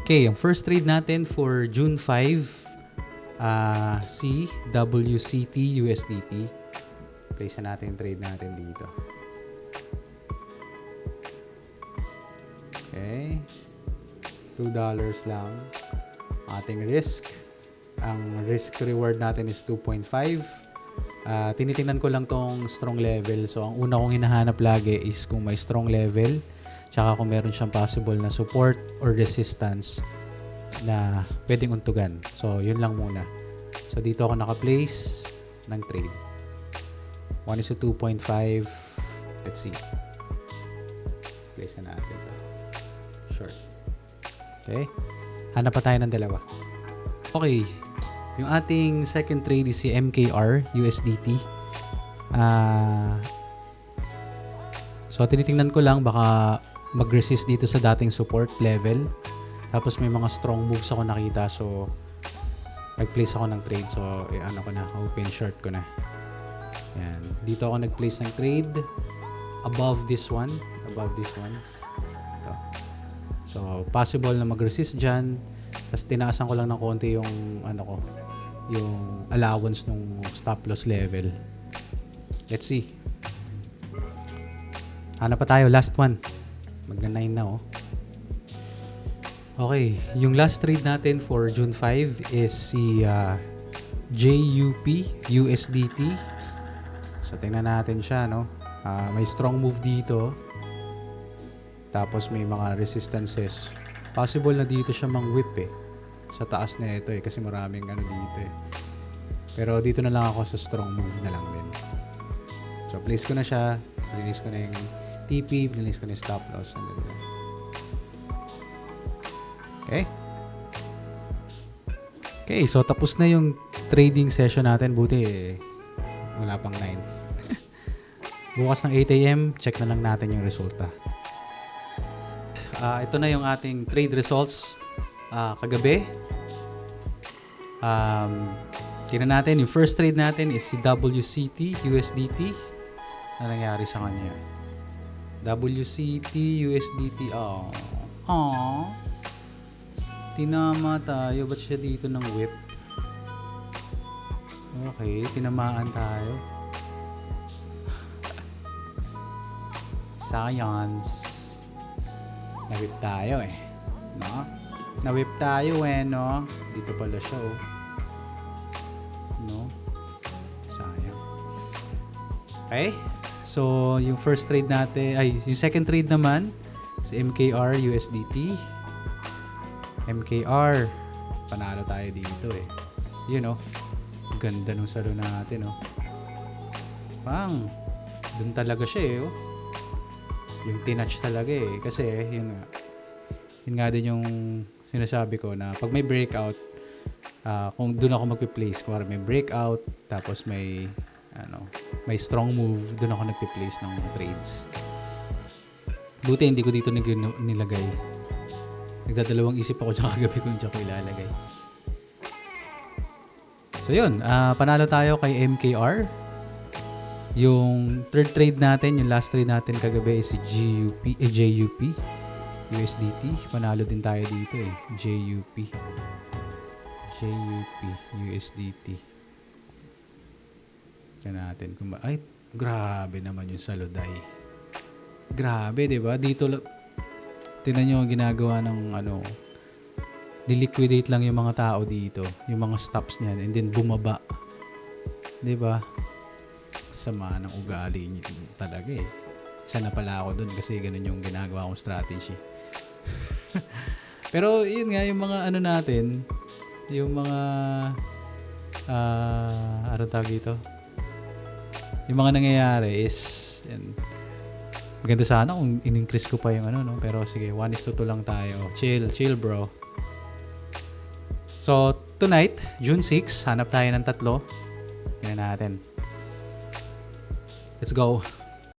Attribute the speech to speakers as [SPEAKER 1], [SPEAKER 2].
[SPEAKER 1] Okay, yung first trade natin for June 5, si WCT USDT. Place na natin yung trade natin dito. Okay. $2 lang. Ating risk. Ang risk to reward natin is 2.5. Tinitingnan ko lang tong strong level. So, ang una kong hinahanap lagi is kung may strong level, tsaka kung meron siyang possible na support or resistance na pwedeng untugan. So, yun lang muna. So, dito ako naka-place ng trade. 1:2.5. Let's see. Place na natin ito. Short. Okay. Hanap pa tayo ng dalawa. Okay. Yung ating second trade is si MKR USDT. So, tinitingnan ko lang baka mag-resist dito sa dating support level. Tapos may mga strong moves ako nakita. So, nag-place ako ng trade. So, ano ko na, open short ko na. Yan. Dito ako nag-place ng trade above this one. Above this one. Ito. So, possible na mag-resist dyan. Tapos, tinaasan ko lang ng konti yung, yung allowance ng stop loss level. Let's see. Hanap pa tayo. Last one. Magna-9 na, oh. Okay. Yung last trade natin for June 5 is si JUP USDT. So, tingnan natin siya, no? May strong move dito. Tapos, may mga resistances. Possible na dito siya mang-whip, eh. Sa taas na ito, eh. Kasi maraming dito, eh. Pero, dito na lang ako sa strong move na lang din. So, place ko na siya. Release ko na yung TP. Release ko na yung stop loss. Okay. Okay, so tapos na yung trading session natin. Buti, wala pang 9. Bukas ng 8 AM, check na lang natin yung resulta. Ito na yung ating trade results kagabi. Tingnan natin, yung first trade natin is si WCT USDT. Ano nangyari sa kanya? WCT USDT. Tinama tayo. Ba't siya dito ng whip? Okay, tinamaan tayo. Science. Na-whip tayo, eh. No? Na-whip tayo, eh, no? Dito pala siya, oh. No? Sayang. Okay? So, yung first trade natin, yung second trade naman, si MKR USDT. MKR. Panalo tayo dito, eh. Yun, oh. Ganda nung salo natin, oh. Dun talaga siya, eh, oh. Yung tinatch talaga, eh. Kasi, yun nga din yung sinasabi ko na pag may breakout, kung dun ako magpi-place, kung may breakout, tapos may strong move, dun ako nagpi-place ng trades. Buti hindi ko dito nilagay. Nagdadalawang isip ako dyan kagabi kung dyan ko ilalagay. So yun, panalo tayo kay MKR. Yung third trade natin, yung last trade natin kagabi is si JUP USDT. Panalo din tayo dito, eh. JUP USDT. Tignan natin kung ay, grabe naman yung Saluday. Grabe, di ba? Dito, tignan nyo ang ginagawa ng diliquidate lang yung mga tao dito. Yung mga stops niyan. And then bumaba. Di ba? Sama ng ugali niyo talaga, eh. Isa na pala ako dun kasi ganun yung ginagawa kong strategy. Pero yun nga, yung mga natin, yung mga anong tawag dito? Yung mga nangyayari is yan. Maganda sana kung in-increase ko pa yung no? Pero sige, 1:2 lang tayo. Chill bro. So, tonight, June 6, hanap tayo ng 3. Tingnan natin. Let's go.